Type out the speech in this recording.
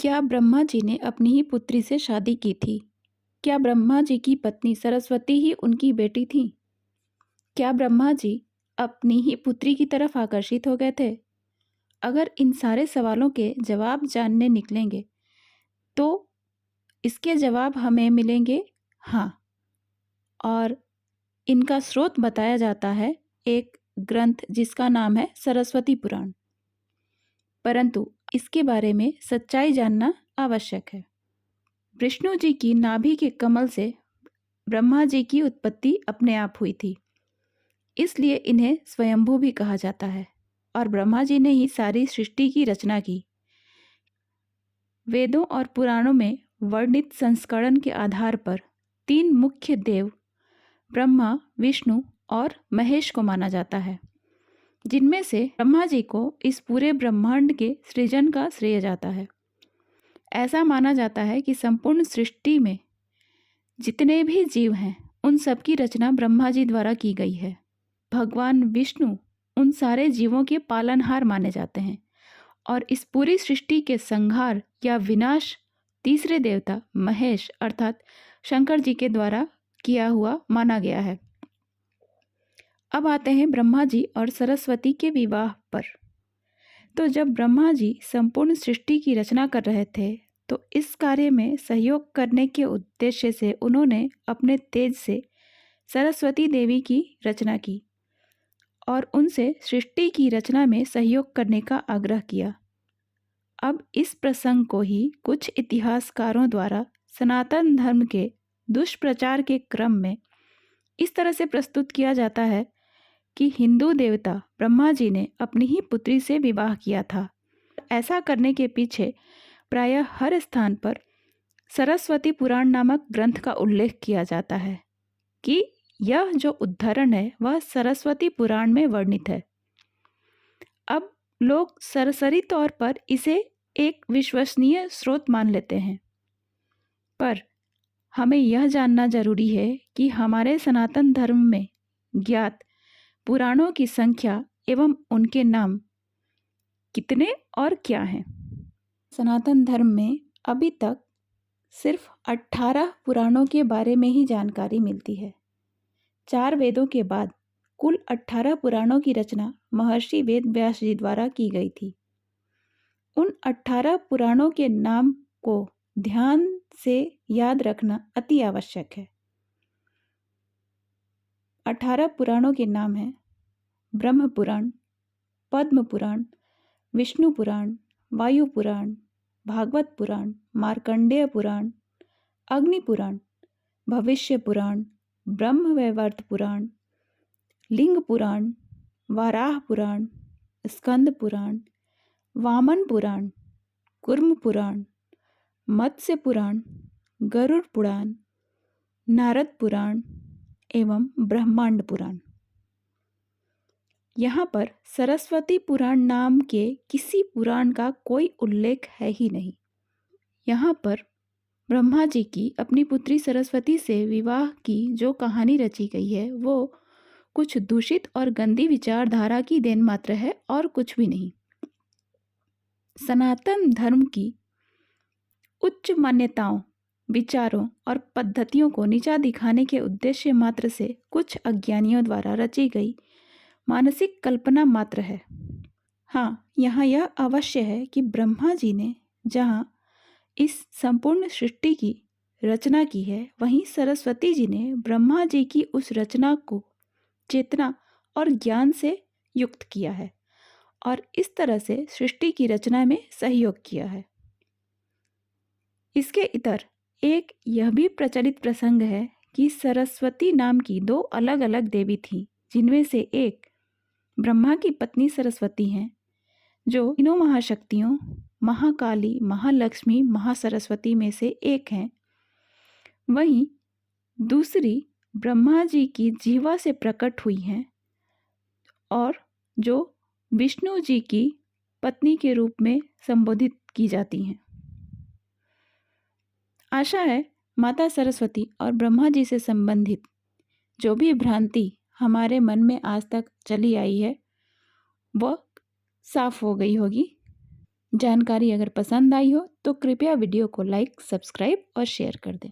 क्या ब्रह्मा जी ने अपनी ही पुत्री से शादी की थी? क्या ब्रह्मा जी की पत्नी सरस्वती ही उनकी बेटी थी? क्या ब्रह्मा जी अपनी ही पुत्री की तरफ आकर्षित हो गए थे? अगर इन सारे सवालों के जवाब जानने निकलेंगे, तो इसके जवाब हमें मिलेंगे हाँ। और इनका स्रोत बताया जाता है एक ग्रंथ जिसका नाम है सरस्वती पुराण। परंतु इसके बारे में सच्चाई जानना आवश्यक है। विष्णु जी की नाभि के कमल से ब्रह्मा जी की उत्पत्ति अपने आप हुई थी, इसलिए इन्हें स्वयंभू भी कहा जाता है और ब्रह्मा जी ने ही सारी सृष्टि की रचना की। वेदों और पुराणों में वर्णित संस्करण के आधार पर तीन मुख्य देव ब्रह्मा, विष्णु और महेश को माना जाता है, जिनमें से ब्रह्मा जी को इस पूरे ब्रह्मांड के सृजन का श्रेय जाता है। ऐसा माना जाता है कि संपूर्ण सृष्टि में जितने भी जीव हैं, उन सब की रचना ब्रह्मा जी द्वारा की गई है। भगवान विष्णु उन सारे जीवों के पालनहार माने जाते हैं और इस पूरी सृष्टि के संहार या विनाश तीसरे देवता महेश अर्थात शंकर जी के द्वारा किया हुआ माना गया है। अब आते हैं ब्रह्मा जी और सरस्वती के विवाह पर। तो जब ब्रह्मा जी संपूर्ण सृष्टि की रचना कर रहे थे, तो इस कार्य में सहयोग करने के उद्देश्य से उन्होंने अपने तेज से सरस्वती देवी की रचना की और उनसे सृष्टि की रचना में सहयोग करने का आग्रह किया। अब इस प्रसंग को ही कुछ इतिहासकारों द्वारा सनातन धर्म के दुष्प्रचार के क्रम में इस तरह से प्रस्तुत किया जाता है कि हिंदू देवता ब्रह्मा जी ने अपनी ही पुत्री से विवाह किया था। ऐसा करने के पीछे प्रायः हर स्थान पर सरस्वती पुराण नामक ग्रंथ का उल्लेख किया जाता है कि यह जो उद्धरण है वह सरस्वती पुराण में वर्णित है। अब लोग सरसरी तौर पर इसे एक विश्वसनीय स्रोत मान लेते हैं, पर हमें यह जानना जरूरी है कि हमारे सनातन धर्म में ज्ञात पुराणों की संख्या एवं उनके नाम कितने और क्या हैं। सनातन धर्म में अभी तक सिर्फ 18 पुराणों के बारे में ही जानकारी मिलती है। 4 वेदों के बाद कुल 18 पुराणों की रचना महर्षि वेद व्यास जी द्वारा की गई थी। उन 18 पुराणों के नाम को ध्यान से याद रखना अति आवश्यक है। 18 पुराणों के नाम हैं ब्रह्म पुराण, पद्म पुराण, विष्णु पुराण, वायु पुराण, भागवत पुराण, मार्कंडेय पुराण, अग्नि पुराण, भविष्य पुराण, ब्रह्मवैवर्त पुराण, लिंग पुराण, वाराह पुराण, स्कंद पुराण, वामन पुराण, कुर्म पुराण, मत्स्य पुराण, गरुड़ पुराण, नारद पुराण एवं ब्रह्मांड पुराण। यहाँ पर सरस्वती पुराण नाम के किसी पुराण का कोई उल्लेख है ही नहीं। यहाँ पर ब्रह्मा जी की अपनी पुत्री सरस्वती से विवाह की जो कहानी रची गई है वो कुछ दूषित और गंदी विचारधारा की देन मात्र है और कुछ भी नहीं। सनातन धर्म की उच्च मान्यताओं, विचारों और पद्धतियों को नीचा दिखाने के उद्देश्य मात्र से कुछ अज्ञानियों द्वारा रची गई मानसिक कल्पना मात्र है। हाँ, यहाँ यह अवश्य है कि ब्रह्मा जी ने जहाँ इस संपूर्ण सृष्टि की रचना की है, वहीं सरस्वती जी ने ब्रह्मा जी की उस रचना को चेतना और ज्ञान से युक्त किया है और इस तरह से सृष्टि की रचना में सहयोग किया है। इसके इतर एक यह भी प्रचलित प्रसंग है कि सरस्वती नाम की 2 अलग अलग देवी थीं, जिनमें से एक ब्रह्मा की पत्नी सरस्वती हैं, जो तीनों महाशक्तियों महाकाली, महालक्ष्मी, महासरस्वती में से एक हैं। वहीं दूसरी ब्रह्मा जी की जीवा से प्रकट हुई हैं और जो विष्णु जी की पत्नी के रूप में संबोधित की जाती हैं। आशा है माता सरस्वती और ब्रह्मा जी से संबंधित जो भी भ्रांति हमारे मन में आज तक चली आई है वह साफ हो गई होगी। जानकारी अगर पसंद आई हो तो कृपया वीडियो को लाइक, सब्सक्राइब और शेयर कर दें।